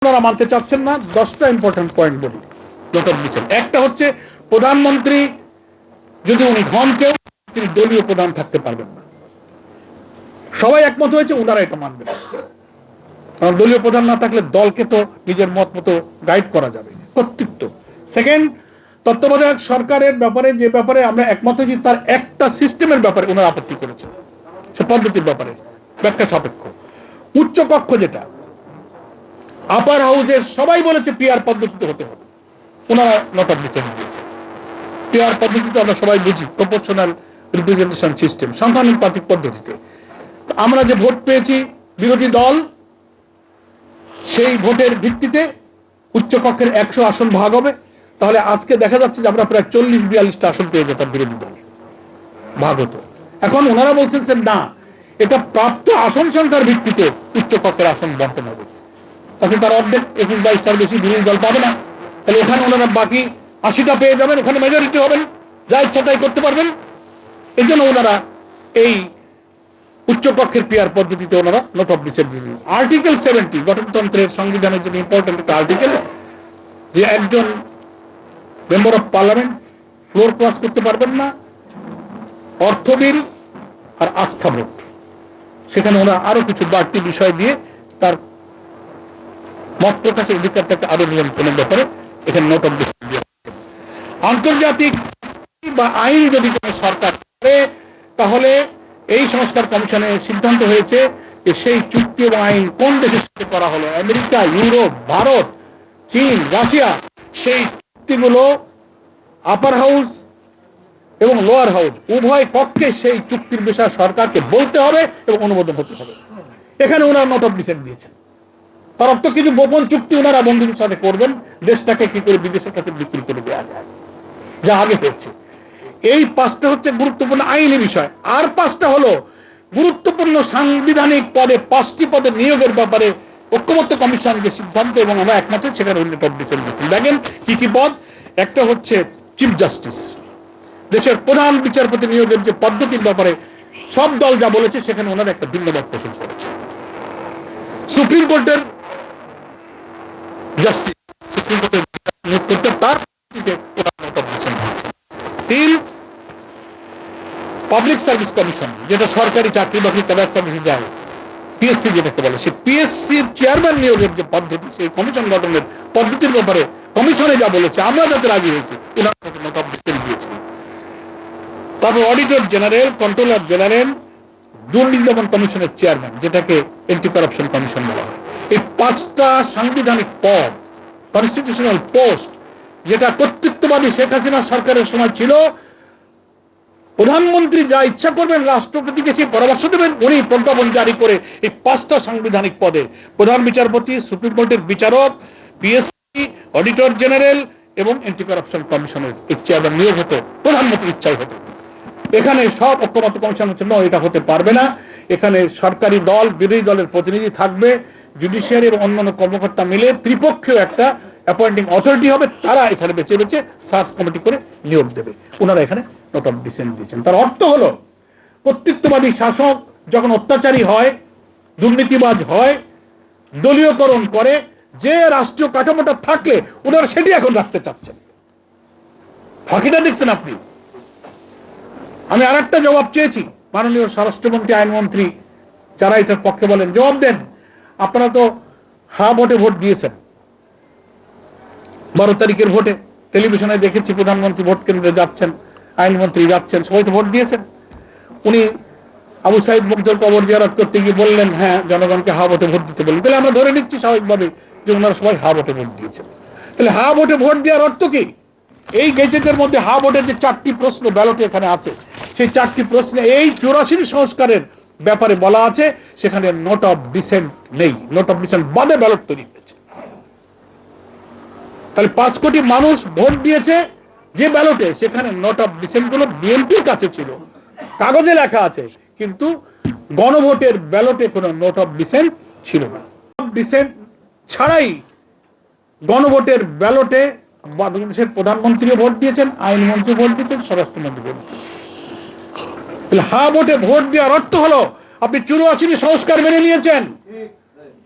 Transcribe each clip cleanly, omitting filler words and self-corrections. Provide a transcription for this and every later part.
ওনারা মানতে চাচ্ছেন না। 10টা ইম্পর্টেন্ট পয়েন্ট বলি, নোট দিচ্ছেন। একটা হচ্ছে প্রধানমন্ত্রী যদি উনি হন কেউ, তিনি দলীয় প্রধান থাকতে পারবেন না। সবাই একমত হয়েছে, ওনারা এটা মানবেন। কারণ দলীয় প্রধান না থাকলে দলকে তো নিজের মত মতো গাইড করা যাবে, কর্তৃত্ব। সেকেন্ড, তত্ত্বাবধায়ক সরকারের ব্যাপারে যে ব্যাপারে আমরা একমত হয়েছি, তার একটা সিস্টেমের ব্যাপারে ওনারা আপত্তি করেছেন, সে পদ্ধতির ব্যাপারে ব্যাখ্যা সাপেক্ষ। উচ্চ কক্ষ যেটা আপার হাউসের সবাই বলেছে পিআর পদ্ধতিতে হতে হবে, ওনারা নট অফ ডিসেন্ট দিয়েছে। পিআর পদ্ধতিতে আমরা সবাই বুঝি প্রপোর্শনাল রিপ্রেজেন্টেশন সিস্টেম, সংখ্যানুপাতিক পদ্ধতিতে। আমরা যে ভোট পেয়েছি বিরোধী দল, সেই ভোটের ভিত্তিতে উচ্চকক্ষের 100 আসন ভাগ হবে। তাহলে আজকে দেখা যাচ্ছে যে আমরা প্রায় 40-42টা আসন পেয়ে যেতাম বিরোধী দল, ভাগ হতো। এখন ওনারা বলছেন যে না, এটা প্রাপ্ত আসন সংখ্যার ভিত্তিতে উচ্চকক্ষের আসন বন্টন হবে। তখন তার অর্ধেক 21-22টার বেশি বিরোধী দল পাবে না। তাহলে ওখানে ওনারা বাকি 80টা পেয়ে যাবেন, ওখানে মেজরিটি হবেন, যা ইচ্ছা তাই করতে পারবেন। এই জন্য ওনারা এই উচ্চকক্ষের পিআর পদ্ধতিতে ওনারা নোট অফ ডিসেন্ট দিলেন। আর্টিকেল 70 গঠনতন্ত্রের সংবিধানের জন্য ইম্পর্টেন্ট একটা আর্টিকেল, যে একজন member of parliament floor cross করতে পারবেন না, অর্থ বিল আর আস্থা ভোট। সেখানে ওরা আরো কিছু বাড়তি বিষয় দিয়ে তার মত প্রকাশের অধিকারটাকে আরো নিয়ন্ত্রণের ব্যাপারে এখানে নোট অফ ডিসেন্ট দিয়ে। আন্তর্জাতিক বা আইন যদি কোনো সরকার করে, তাহলে এই সংস্কার কমিশনে সিদ্ধান্ত হয়েছে যে সেই চুক্তি এবং আইন কোন দেশের সাথে করা হলো, আমেরিকা, ইউরোপ, ভারত, চীন, রাশিয়া, সেই চুক্তিগুলো আপার হাউস এবং লোয়ার হাউস উভয় পক্ষে সেই চুক্তির বিষয়ে সরকারকে বলতে হবে এবং অনুমোদন হতে হবে। এখানে ওনারা নোট অফ ডিসেন্ট দিয়েছেন। তার অর্থ কিছু গোপন চুক্তি ওনারা বন্ধুদের সাথে করবেন, দেশটাকে কি করে বিদেশের কাছে বিক্রি করে দেওয়া যায়, যা আগে হয়েছে। এই 5টা হচ্ছে গুরুত্বপূর্ণ আইনি বিষয়। আর 5টা হলো গুরুত্বপূর্ণ সাংবিধানিক পদে, 5টি পদে নিয়োগের ব্যাপারে ঐক্যমত্য কমিশন যে সিদ্ধান্ত এবং আমরা একমত, সেখানে নোট অফ ডিসেন্ট দিচ্ছেন। দেখেন কি কি পদ। একটা হচ্ছে চিফ জাস্টিস, দেশের প্রধান বিচারপতি নিয়োগের যে পদ্ধতির ব্যাপারে সব দল যা বলেছে, সেখানে ওনারা একটা ভিন্নমত পোষণ করেছে। সুপ্রিম কোর্টের জাস্টিস, সুপ্রিম কোর্টের নিয়োগ করতে তার note of dissent. 3, public service commission, যেটা সরকারি চাকরি বাকরি ক্যাডার সার্ভিসে যায়, পিএসসি যেটাকে বলে, সেই পিএসসির চেয়ারম্যান নিয়োগের যে পদ্ধতি, সেই কমিশন গঠনের পদ্ধতির ব্যাপারে কমিশনে যা বলেছে, আমরা যাতে রাজি হয়েছি, নোট অফ ডিসেন্ট দিয়েছি। তারপর অডিটর জেনারেল, কন্ট্রোলার জেনারেল, দুর্নীতি দমন কমিশনের চেয়ারম্যান, যেটাকে অ্যান্টি কারাপশন কমিশন বলা হয়। এই 5টা সাংবিধানিক পদ, কনস্টিটিউশনাল পোস্ট, যেটা কর্তৃত্ববাদী শেখ হাসিনা সরকারের সময় ছিল। প্রধানমন্ত্রী যা ইচ্ছা করবেন, রাষ্ট্রপতিকে সেই পরামর্শ দেবেন, উনি প্রজ্ঞাপন জারি করে এই 5টা সাংবিধানিক পদে প্রধান বিচারপতি, সুপ্রিম কোর্টের বিচারক, পিএসসি, অডিটর জেনারেল এবং অ্যান্টি কারাপশন কমিশনের চেয়ারম্যান নিয়োগ হতো, প্রধানমন্ত্রীর ইচ্ছাই হতো। এখানে সব ঐক্যমত্য কমিশন হচ্ছে না, এটা হতে পারবে না। এখানে সরকারি দল, বিরোধী দলের প্রতিনিধি থাকবে, জুডিশিয়ারি এবং অন্যান্য কর্মকর্তা মিলে ত্রিপক্ষীয় একটা অ্যাপয়েন্টিং অথরিটি হবে, তারা এখানে বেছে বেছে সার্চ কমিটি করে নিয়োগ দেবে। ওনারা এখানে নোট অফ ডিসেন্ট দিয়েছেন। তার অর্থ হলো, কর্তৃত্ববাদী শাসক যখন অত্যাচারী হয়, দুর্নীতিবাজ হয়, দলীয়করণ করে, যে রাষ্ট্রীয় কাঠামোটা থাকলে ওনারা সেটি এখন রাখতে চাচ্ছেন। ফাঁকিটা দেখছেন আপনি। আমি আর একটা জবাব চেয়েছি, মাননীয় স্বরাষ্ট্রমন্ত্রী, আইনমন্ত্রী, যারা এটার পক্ষে বলেন, জবাব দেন। আপনারা তো ভোটে ভোট দিয়েছেন। 12 তারিখের ভোটে টেলিভিশনে দেখেছি প্রধানমন্ত্রী ভোট কেন্দ্রে যাচ্ছেন, আইনমন্ত্রী যাচ্ছেন, সবাই তো ভোট দিয়েছেন। উনি আবু সাইদ মুগ্ধর কবর জিয়ারত করতে গিয়ে বললেন, হ্যাঁ, জনগণকে ভোটে ভোট দিতে বললেন। তাহলে আমরা ধরে নিচ্ছি স্বাভাবিকভাবে যে ওনারা সবাই ভোটে ভোট দিয়েছেন। তাহলে ভোটে ভোট দেওয়ার অর্থ কি? এই গেজেটের মধ্যে ভোটের যে 4টি প্রশ্ন ব্যালটে এখানে আছে, সেই 4টি প্রশ্নে এই 84 সংস্কারের ব্যাপারে বলা আছে, সেখানে নোট অফ ডিসেন্ট নেই। নোট অফ ডিসেন্ট বাদে ব্যালট তৈরি হয়েছে। তাহলে 5 কোটি মানুষ ভোট দিয়েছে যে ব্যালটে, সেখানে নোট অফ ডিসেন্ট গুলো বিএনপির কাছে ছিল, কাগজে লেখা আছে, কিন্তু গণভোটের ব্যালটে কোনো নোট অফ ডিসেন্ট ছিল না। ডিসেন্ট ছাড়াই গণভোটের ব্যালটে বাংলাদেশের প্রধানমন্ত্রীও ভোট দিয়েছেন, আইনমন্ত্রী ভোট দিয়েছেন, স্বরাষ্ট্রমন্ত্রী ভোট দিয়েছেন। ভোটে ভোট দেওয়ার অর্থ হলো আপনি 84 সংস্কার মেনে নিয়েছেন।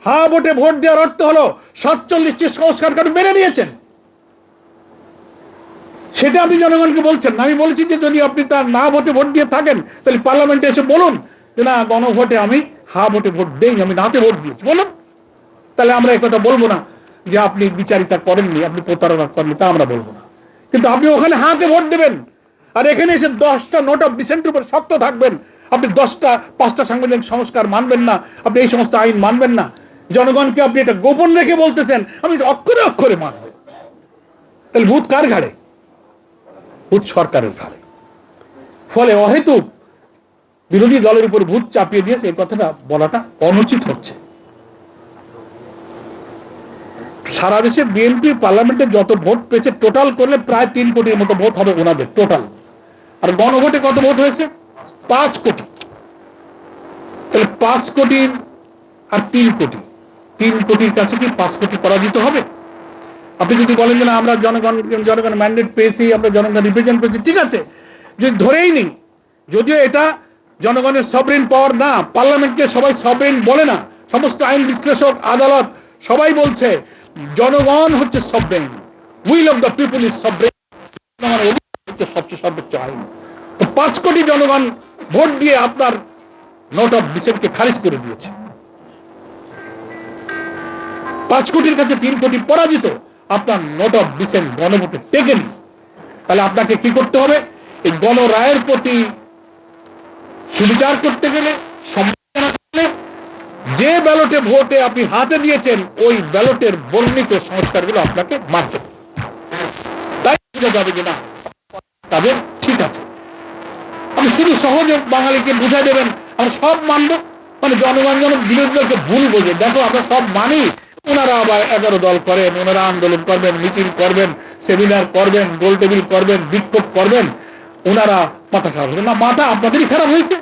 হা ভোটে ভোট দেওয়ার অর্থ হলো 47টি সংস্কার কানুন মেনে নিয়েছেন। সেটা আপনি জনগণকে বলছেন না। আমি বলেছি যে যদি আপনি তার না ভোটে ভোট দিয়ে থাকেন তাহলে পার্লামেন্টে এসে বলুন যে না, গণভোটে আমি হা ভোটে ভোট দেইনি, আমি নাতে ভোট দিয়েছি, বলুন। তাহলে আমরা একথা বলবো না যে আপনি বিচারিতা করেননি, আপনি প্রতারণা করেননি, তা আমরা বলবো না। কিন্তু আপনি ওখানে হাতে ভোট দেবেন, আর এখানে এসে 10টা নোট অফ ডিসেন্টের উপর শক্ত থাকবেন। আপনি 5টা সাংবিধানিক সংস্কার মানবেন না, আপনি এই সমস্ত আইন মানবেন না। জনগণকে আপনি এটা গোপন রেখে বলতেছেন আমি অক্ষরে অক্ষরে মানব। তাহলে ভূত কার ঘাড়ে? ভূত সরকারের ঘাড়ে। ফলে অহেতুক বিরোধী দলের উপর ভূত চাপিয়ে দিয়েছে, এই কথাটা বলাটা অনুচিত হচ্ছে। সারা দেশে বিএনপি পার্লামেন্টে যত ভোট পেয়েছে টোটাল করলে প্রায় 3 কোটির মতো ভোট হবে ওনাদের টোটাল। আর গণভোটে কত ভোট হয়েছে? 5 কোটি। তাহলে 5 কোটির আর 3 কোটি, 3 কোটির কাছে কি 5 কোটি পরাজিত হবে? আপনি যদি বলেন যে না আমরা জনগণ ম্যান্ডেট পেয়েছি, আমরা জনগণ রিপ্রেজেন্ট পেয়েছি, ঠিক আছে, যদি ধরেই নেই, যদিও এটা জনগণের সভরেন পাওয়ার না, পার্লামেন্টকে সবাই সভরেন বলে না, সমস্ত আইন বিশ্লেষক, আদালত সবাই বলছে জনগণ হচ্ছে sovereign, will of the people is sovereign, হচ্ছে সবচেয়ে সর্বোচ্চ আইন। তো 5 কোটি জনগণ ভোট দিয়ে আপনার নোট অফ ডিসেন্টকে খারিজ করে দিয়েছে। 5 কোটির কাছে 3 কোটি পরাজিত, আপনার নোট অফ ডিসেন্ট গণভোটে টেকেনি। তাহলে আপনাকে কি করতে হবে? এই গণরায়ের প্রতি সুবিচার করতে গেলে, সমালোচনা করতে, যে ব্যালটে ভোটে আপনি হাতে দিয়েছেন ওই ব্যালটের বর্ণিত সংস্কারগুলো আপনাকে মানতে হবে। তাই বোঝা যাবে যে না তাদের ঠিক আছে। আপনি শুধু সহজে বাঙালিকে বুঝাই দেবেন আমরা সব মানব, মানে জনগণ যেন বিরোধী দলকে ভুল বোঝে, দেখো আমরা সব মানি, ওনারা আবার 11 দল করেন, ওনারা আন্দোলন করবেন, মিছিল করবেন, সেমিনার করবেন, গোল টেবিল করবেন, বিক্ষোভ করবেন, ওনারা মাথা খারাপ হবে না। মাথা আপনাদেরই খারাপ হয়েছে,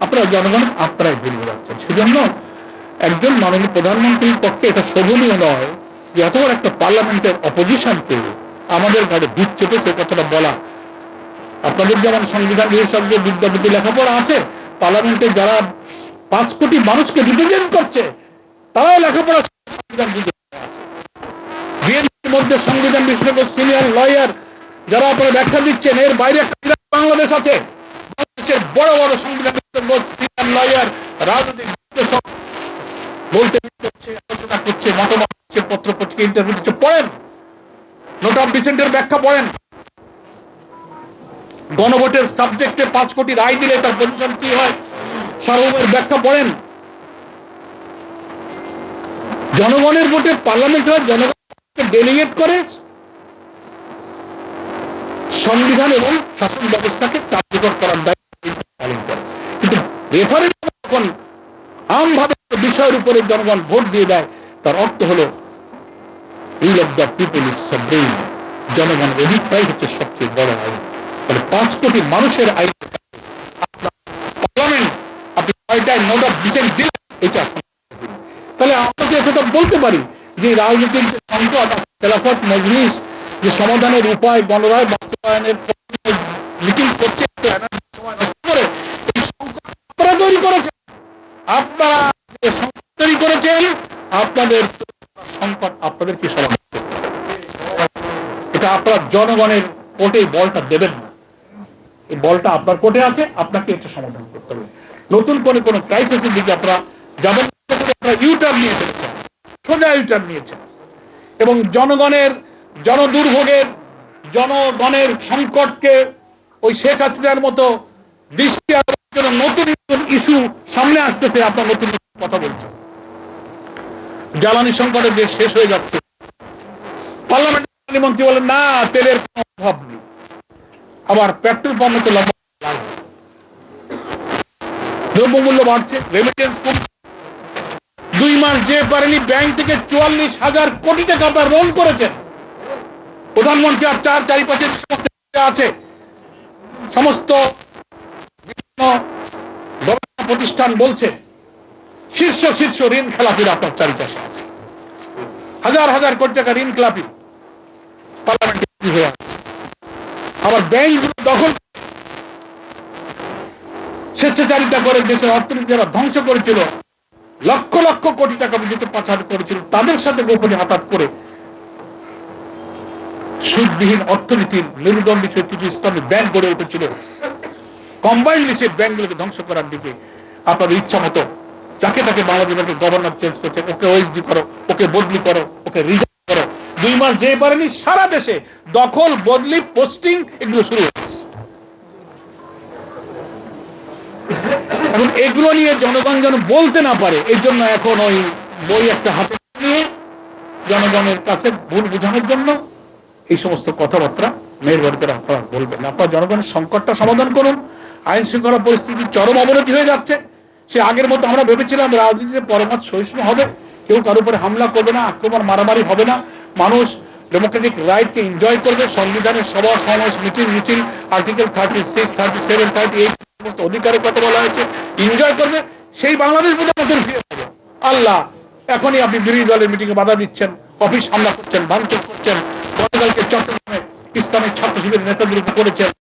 আপনারা জনগণ আপনারাই ভুলে যাচ্ছেন। সেজন্য একজন মাননীয় প্রধানমন্ত্রীর পক্ষে এটা শোভনীয় নয় যে এত বড় একটা পার্লামেন্টের অপোজিশনকে আমাদের ঘাড়ে ভূত চেপেছে কথাটা বলা। আপনাদের যেমন সংবিধান বিশেষজ্ঞ বিদ্যাপতি লেখাপড়া আছে, পার্লামেন্টে যারা 5 কোটি মানুষকে রিপ্রেজেন্ট করছে তারাও লেখাপড়া সংবিধান বুঝে আছে। বিএনপির মধ্যে সংবিধান বিশেষজ্ঞ সিনিয়র লয়ার যারা আপনারা ব্যাখ্যা দিচ্ছেন, এর বাইরে একটা বাংলাদেশ আছে, বাংলাদেশের বড় বড় সংবিধান বিশেষজ্ঞ সিনিয়র লয়ার রাজনৈতিক বিশ্লেষক বলতে করছে, আলোচনা করছে, মতামত দিচ্ছে, পত্র পত্রিকা ইন্টারভিউ দিচ্ছে, পড়েন, নোট অফ ডিসেন্টের ব্যাখ্যা পড়েন, গণভোটের সাবজেক্টে 5 কোটি রায় দিলে তার পজিশন কি হয় সার্বভৌমের ব্যাখ্যা পড়েন। জনগণের ভোটে পার্লামেন্ট হয়, জনগণকে ডেলিগেট করে সংবিধান এবং শাসন ব্যবস্থাকে কার্যকর করার দায়িত্ব পালন করে। কিন্তু রেফারেন্ডাম যখন আমভাবে বিষয়ের উপরে জনগণ ভোট দিয়ে দেয়, তার অর্থ হলো will of the people is sovereign, জনগণের অভিপ্রায় হচ্ছে সবচেয়ে বড় আইন। 5 কোটি মানুষের আইন পার্লামেন্ট আপনি কয়টায় নোট অফ ডিসেন্ট দিলেন, এটা তাহলে আমরা একথা বলতে পারি যে রাজনৈতিক সংকট, খেলাফত মজলিস যে সমাধানের উপায় গণরায় বাস্তবায়নের মিটিং করছে, সময় নষ্ট করে এই সংকট আপনারা তৈরি করেছেন, আপনারা সংকট তৈরি করেছেন, আপনাদের সংকট আপনাদেরকে সমাধান করতে হবে। এটা আপনারা জনগণের কোর্টে বলটা দেবেন না, এই বলটা আপনার কোর্টে আছে, আপনাকে এটা সমাধান করতে হবে। নতুন করে কোনো ক্রাইসিসের দিকে আপনারা যাবেন, আপনারা ইউটার্ন নিয়ে ফেলেছেন, সোজা ইউটার্ন নিয়েছেন এবং জনগণের জনদুর্ভোগের, জনগণের সংকটকে ওই শেখ হাসিনার মতো দৃষ্টি জন্য নতুন নতুন ইস্যু সামনে আসতেছে, আপনার নতুন কথা বলছেন। জ্বালানি সংকটের দেশ শেষ হয়ে যাচ্ছে, পার্লামেন্টের মন্ত্রী বলেন না তেলের কোনো অভাব নেই, আবার পেট্রোল পাম্পে তো লম্বা দ্রব্যমূল্য বাড়ছে, রেমিটেন্স কমছে। 2 মাস যে পারেনি ব্যাংক থেকে 44,000 কোটি টাকা আপনার লোন করেছেন। প্রধানমন্ত্রী আর 4-5 আছে, সমস্ত বিভিন্ন গবেষণা প্রতিষ্ঠান বলছে শীর্ষ শীর্ষ ঋণ খেলাপিরা আপনার চারিপাশে আছে, হাজার হাজার কোটি টাকা ঋণ খেলাপি পার্লামেন্টে হয়ে আছে। আবার ব্যাংকগুলো দখল স্বেচ্ছাচারিতা করে দেশের অর্থনীতি যারা ধ্বংস করেছিল লক্ষ লক্ষ কোটি টাকা বিদেশে পাচার করেছিল, তাদের সাথে গোপনে আঘাত করে সুদবিহীন অর্থনীতির মেরুদণ্ড ছিল কিছু ইসলামী ব্যাংক গড়ে উঠেছিল। কম্বাইন্ডলি সেই ব্যাংকগুলোকে ধ্বংস করার দিকে আপনাদের ইচ্ছা মতো যাকে তাকে বাংলাদেশের গভর্নর চেঞ্জ করছে, ওকে ওএসডি করো, ওকে বদলি করো, ওকে রিজাইন করো। 2 মাস যে পারেনি সারা দেশে দখল, বদলি, পোস্টিং এগুলো শুরু হয়েছে। এখন এগুলো নিয়ে জনগণ যেন বলতে না পারে, এই জন্য এখন ওই বই একটা হাতে নিয়ে জনগণের কাছে ভুল বোঝানোর জন্য এই সমস্ত কথাবার্তা মেহেরবানি করে আপনারা বলবেন। আপনারা জনগণের সংকটটা সমাধান করুন। আইন শৃঙ্খলা পরিস্থিতি চরম অবনতি হয়ে যাচ্ছে। সে আগের মতো আমরা ভেবেছিলাম রাজনীতিতে পরমাৎ সহিষ্ণু হবে, কেউ কারোর উপরে হামলা করবে না, আক্রমণ মারামারি হবে না, মানুষ ডেমোক্রেটিক রাইটকে এনজয় করবে, সংবিধানের সভা সমাবেশ মিটিং মিছিল আর্টিকেল 36, 37, 38 সমস্ত অধিকারের কথা বলা হয়েছে এনজয় করবে। সেই বাংলাদেশ বোধ নতুন ফিরে যাবে। আল্লাহ, এখনই আপনি বিরোধী দলের মিটিংয়ে বাধা দিচ্ছেন, অফিস হামলা করছেন, ভাঙচুর করছেন, গতকালকে চট্টগ্রামে ইসলামিক ছাত্র শিবিরের নেতাদের উপর করেছেন।